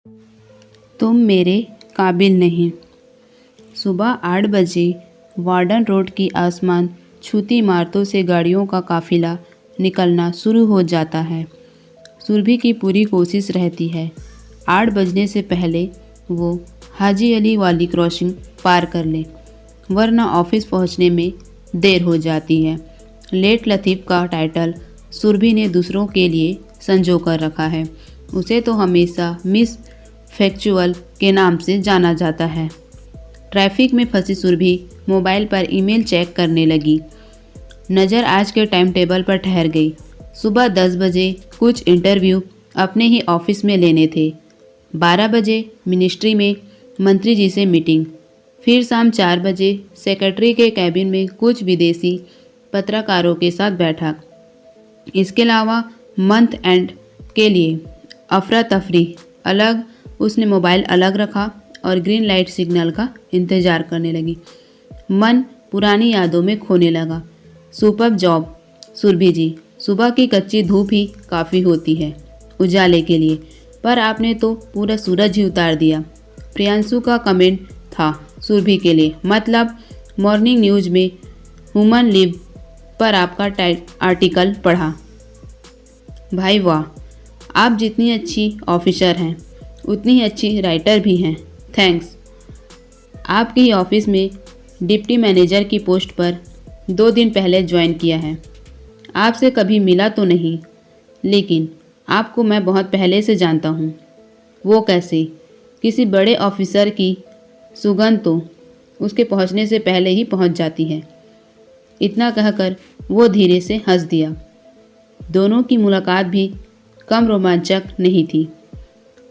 तुम मेरे काबिल नहीं। सुबह 8 बजे वार्डन रोड की आसमान छूती इमारतों से गाड़ियों का काफिला निकलना शुरू हो जाता है। सुरभि की पूरी कोशिश रहती है 8 बजने से पहले वो हाजी अली वाली क्रॉसिंग पार कर ले, वरना ऑफिस पहुंचने में देर हो जाती है। लेट लतीफ़ का टाइटल सुरभि ने दूसरों के लिए संजो कर रखा है। उसे तो हमेशा मिस फैक्चुअल के नाम से जाना जाता है। ट्रैफिक में फंसी सुरभि मोबाइल पर ईमेल चेक करने लगी। नज़र आज के टाइम टेबल पर ठहर गई। सुबह 10 बजे कुछ इंटरव्यू अपने ही ऑफिस में लेने थे। 12 बजे मिनिस्ट्री में मंत्री जी से मीटिंग। फिर शाम 4 बजे सेक्रेटरी के कैबिन में कुछ विदेशी पत्रकारों के साथ बैठक। इसके अलावा मंथ एंड के लिए अफरा तफरी अलग, उसने मोबाइल अलग रखा और ग्रीन लाइट सिग्नल का इंतज़ार करने लगी। मन पुरानी यादों में खोने लगा। सुपर जॉब सुरभि जी, सुबह की कच्ची धूप ही काफ़ी होती है उजाले के लिए, पर आपने तो पूरा सूरज ही उतार दिया। प्रियांशु का कमेंट था सुरभि के लिए, मतलब मॉर्निंग न्यूज में ह्यूमन लिव पर आपका आर्टिकल पढ़ा। भाई वाह, आप जितनी अच्छी ऑफिसर हैं उतनी ही अच्छी राइटर भी हैं। थैंक्स। आपके ही ऑफिस में डिप्टी मैनेजर की पोस्ट पर 2 दिन पहले ज्वाइन किया है। आपसे कभी मिला तो नहीं, लेकिन आपको मैं बहुत पहले से जानता हूँ। वो कैसे? किसी बड़े ऑफिसर की सुगंध तो उसके पहुँचने से पहले ही पहुँच जाती है। इतना कहकर वो धीरे से हंस दिया। दोनों की मुलाकात भी कम रोमांचक नहीं थी।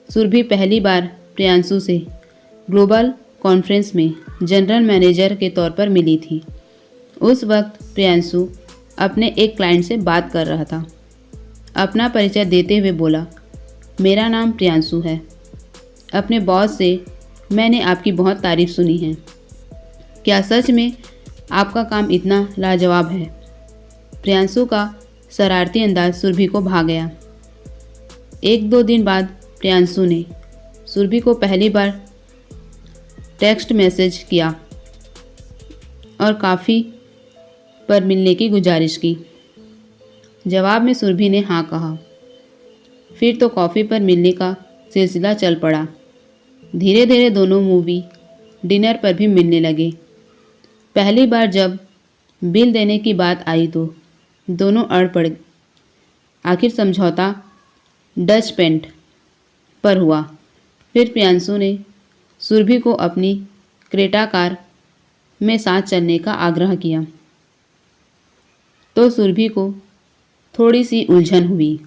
सुरभि पहली बार प्रियांशु से ग्लोबल कॉन्फ्रेंस में जनरल मैनेजर के तौर पर मिली थी। उस वक्त प्रियांशु अपने एक क्लाइंट से बात कर रहा था। अपना परिचय देते हुए बोला, मेरा नाम प्रियांशु है। अपने बॉस से मैंने आपकी बहुत तारीफ सुनी है। क्या सच में आपका काम इतना लाजवाब है? प्रियांशु का शरारती अंदाज सुरभि को भा गया। 1-2 दिन बाद प्रियांशु ने सुरभि को पहली बार टेक्स्ट मैसेज किया और काफ़ी पर मिलने की गुजारिश की। जवाब में सुरभि ने हाँ कहा। फिर तो कॉफ़ी पर मिलने का सिलसिला चल पड़ा। धीरे धीरे दोनों मूवी डिनर पर भी मिलने लगे। पहली बार जब बिल देने की बात आई तो दोनों अड़ पड़े। आखिर समझौता डच पेंट पर हुआ। फिर प्रियांशु ने सुरभि को अपनी क्रेटा कार में साथ चलने का आग्रह किया तो सुरभि को थोड़ी सी उलझन हुई।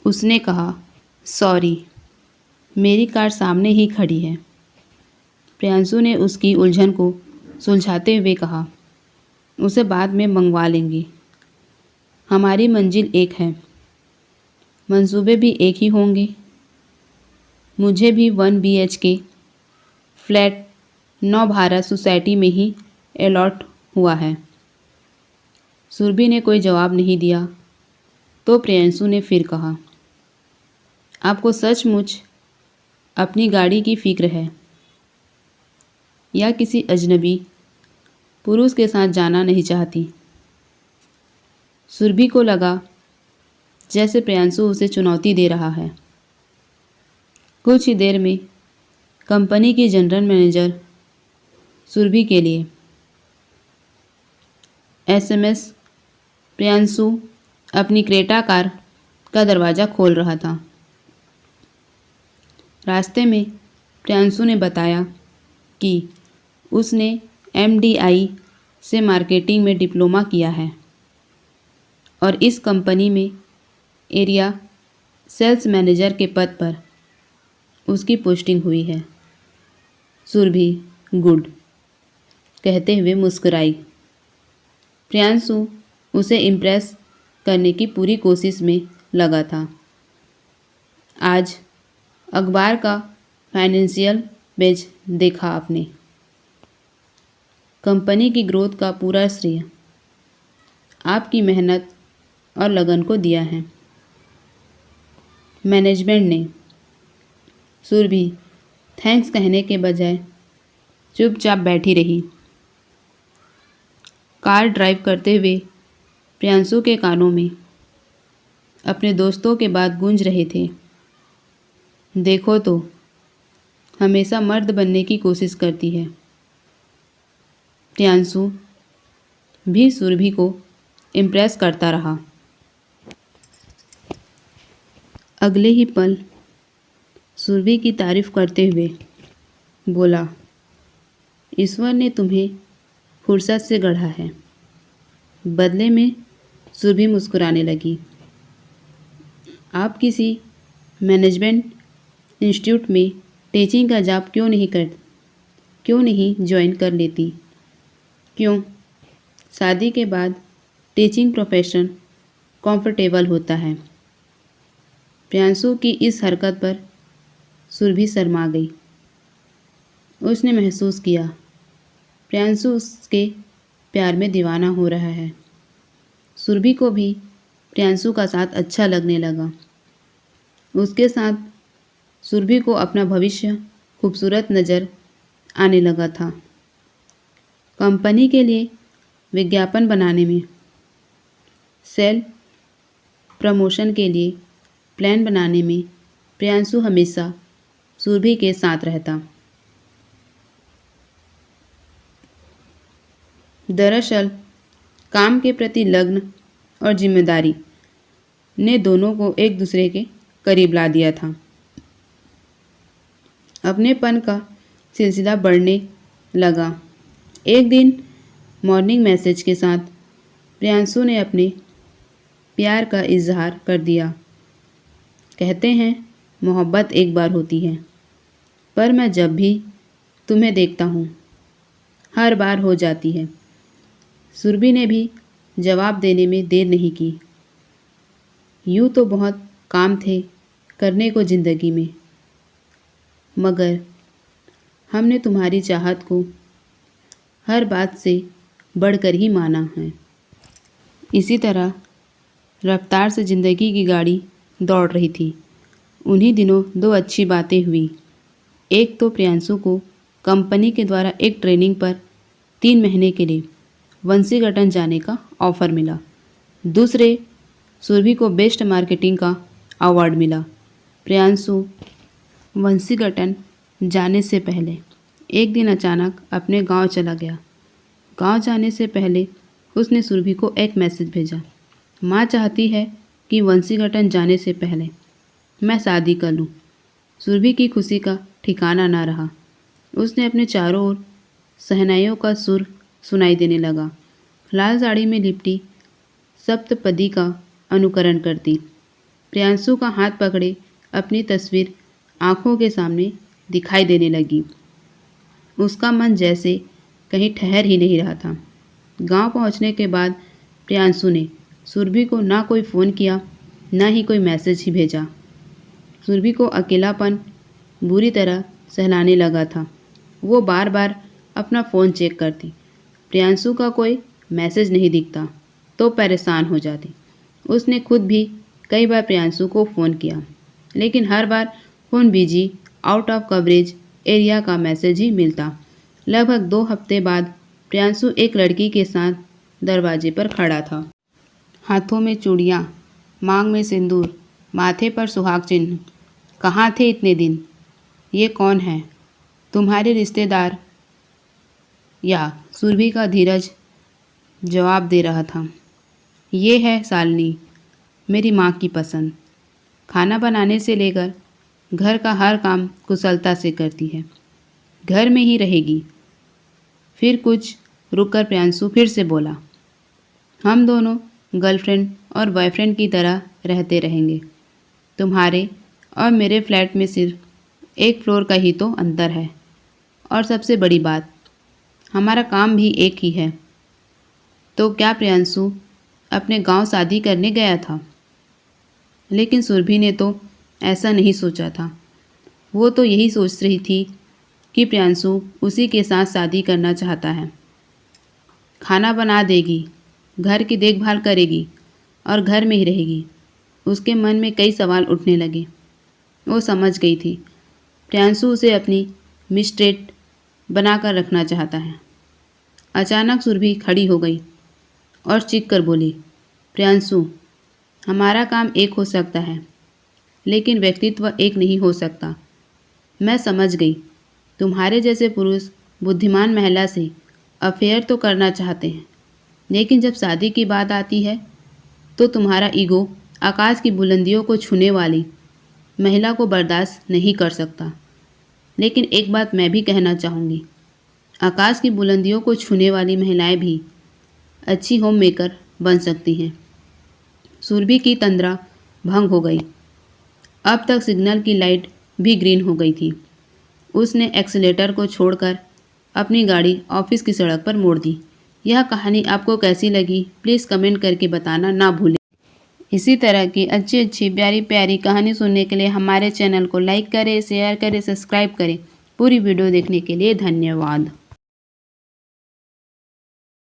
उसने कहा, सॉरी, मेरी कार सामने ही खड़ी है। प्रियांशु ने उसकी उलझन को सुलझाते हुए कहा, उसे बाद में मंगवा लेंगे। हमारी मंजिल एक है, मंसूबे भी एक ही होंगे। मुझे भी 1 BHK फ्लैट नवभारत सोसाइटी में ही अलॉट हुआ है। सुरभि ने कोई जवाब नहीं दिया तो प्रियांशु ने फिर कहा, आपको सचमुच अपनी गाड़ी की फिक्र है या किसी अजनबी पुरुष के साथ जाना नहीं चाहती? सुरभि को लगा जैसे प्रियांशु उसे चुनौती दे रहा है। कुछ ही देर में कंपनी की जनरल मैनेजर सुरभि के लिए SMS। प्रियांशु अपनी क्रेटा कार का दरवाज़ा खोल रहा था। रास्ते में प्रियांशु ने बताया कि उसने MDI से मार्केटिंग में डिप्लोमा किया है और इस कंपनी में एरिया सेल्स मैनेजर के पद पर उसकी पोस्टिंग हुई है। सुरभि गुड कहते हुए मुस्कुराई। प्रियांशु उसे इम्प्रेस करने की पूरी कोशिश में लगा था। आज अखबार का फाइनेंशियल पेज देखा आपने? कंपनी की ग्रोथ का पूरा श्रेय आपकी मेहनत और लगन को दिया है। मैनेजमेंट ने। सुरभि थैंक्स कहने के बजाय चुपचाप बैठी रही। कार ड्राइव करते हुए प्रियांशु के कानों में अपने दोस्तों के बात गूंज रहे थे। देखो तो, हमेशा मर्द बनने की कोशिश करती है। प्रियांशु भी सुरभि को इम्प्रेस करता रहा। अगले ही पल सुरभि की तारीफ करते हुए बोला, ईश्वर ने तुम्हें फुर्सत से गढ़ा है। बदले में सुरभि मुस्कुराने लगी। आप किसी मैनेजमेंट इंस्टीट्यूट में टीचिंग का जॉब क्यों नहीं ज्वाइन कर लेती? क्यों? शादी के बाद टीचिंग प्रोफेशन कंफर्टेबल होता है। प्रियांशु की इस हरकत पर सुरभि शर्मा गई। उसने महसूस किया प्रियांशु उसके प्यार में दीवाना हो रहा है। सुरभि को भी प्रियांशु का साथ अच्छा लगने लगा। उसके साथ सुरभि को अपना भविष्य खूबसूरत नज़र आने लगा था। कंपनी के लिए विज्ञापन बनाने में, सेल प्रमोशन के लिए प्लान बनाने में प्रियांशु हमेशा सुरभि के साथ रहता। दरअसल काम के प्रति लगन और जिम्मेदारी ने दोनों को एक दूसरे के करीब ला दिया था। अपनेपन का सिलसिला बढ़ने लगा। एक दिन मॉर्निंग मैसेज के साथ प्रियांशु ने अपने प्यार का इजहार कर दिया। कहते हैं मोहब्बत एक बार होती है, पर मैं जब भी तुम्हें देखता हूँ हर बार हो जाती है। सुरभि ने भी जवाब देने में देर नहीं की। यूँ तो बहुत काम थे करने को ज़िंदगी में, मगर हमने तुम्हारी चाहत को हर बात से बढ़कर ही माना है। इसी तरह रफ्तार से ज़िंदगी की गाड़ी दौड़ रही थी। उन्हीं दिनों दो अच्छी बातें हुई। एक तो प्रियांशु को कंपनी के द्वारा एक ट्रेनिंग पर 3 महीने के लिए वंशीगठन जाने का ऑफ़र मिला। दूसरे, सुरभि को बेस्ट मार्केटिंग का अवार्ड मिला। प्रियांशु वंशीगठन जाने से पहले एक दिन अचानक अपने गांव चला गया। गांव जाने से पहले उसने सुरभि को एक मैसेज भेजा। माँ चाहती है कि वंशीगठन जाने से पहले मैं शादी कर लूँ। सुरभि की खुशी का ठिकाना ना रहा। उसने अपने चारों ओर शहनाइयों का सुर सुनाई देने लगा। लाल साड़ी में लिपटी सप्तपदी का अनुकरण करती प्रियांशु का हाथ पकड़े अपनी तस्वीर आँखों के सामने दिखाई देने लगी। उसका मन जैसे कहीं ठहर ही नहीं रहा था। गांव पहुंचने के बाद प्रियांशु ने सुरभि को ना कोई फ़ोन किया, ना ही कोई मैसेज ही भेजा। सुरभि को अकेलापन बुरी तरह सहलाने लगा था। वो बार बार अपना फ़ोन चेक करती। प्रियांशु का कोई मैसेज नहीं दिखता तो परेशान हो जाती। उसने खुद भी कई बार प्रियांशु को फ़ोन किया, लेकिन हर बार phone busy, out of coverage area का मैसेज ही मिलता। लगभग 2 हफ्ते बाद प्रियांशु एक लड़की के साथ दरवाजे पर खड़ा था। हाथों में चूड़ियाँ, मांग में सिंदूर, माथे पर सुहाग चिन्ह। कहाँ थे इतने दिन? ये कौन है? तुम्हारे रिश्तेदार? या सुरभि का धीरज जवाब दे रहा था। ये है शालिनी, मेरी माँ की पसंद। खाना बनाने से लेकर घर का हर काम कुशलता से करती है। घर में ही रहेगी। फिर कुछ रुककर प्रियांशु फिर से बोला, हम दोनों गर्लफ्रेंड और बॉयफ्रेंड की तरह रहते रहेंगे। तुम्हारे और मेरे फ्लैट में सिर्फ एक फ्लोर का ही तो अंतर है। और सबसे बड़ी बात, हमारा काम भी एक ही है। तो क्या प्रियांशु अपने गांव शादी करने गया था? लेकिन सुरभि ने तो ऐसा नहीं सोचा था। वो तो यही सोच रही थी कि प्रियांशु उसी के साथ शादी करना चाहता है। खाना बना देगी, घर की देखभाल करेगी और घर में ही रहेगी। उसके मन में कई सवाल उठने लगे। वो समझ गई थी प्रियांशु उसे अपनी मिस्ट्रेट बनाकर रखना चाहता है। अचानक सुरभि खड़ी हो गई और चीख कर बोली, प्रियांशु, हमारा काम एक हो सकता है लेकिन व्यक्तित्व एक नहीं हो सकता। मैं समझ गई, तुम्हारे जैसे पुरुष बुद्धिमान महिला से अफेयर तो करना चाहते हैं, लेकिन जब शादी की बात आती है तो तुम्हारा ईगो आकाश की बुलंदियों को छूने वाली महिला को बर्दाश्त नहीं कर सकता। लेकिन एक बात मैं भी कहना चाहूँगी, आकाश की बुलंदियों को छूने वाली महिलाएं भी अच्छी होम मेकर बन सकती हैं। सुरभि की तंद्रा भंग हो गई। अब तक सिग्नल की लाइट भी ग्रीन हो गई थी। उसने एक्सीलेटर को छोड़कर अपनी गाड़ी ऑफिस की सड़क पर मोड़ दी। यह कहानी आपको कैसी लगी प्लीज़ कमेंट करके बताना ना भूलें। इसी तरह की अच्छी अच्छी प्यारी प्यारी कहानी सुनने के लिए हमारे चैनल को लाइक करें, शेयर करें, सब्सक्राइब करें। पूरी वीडियो देखने के लिए धन्यवाद।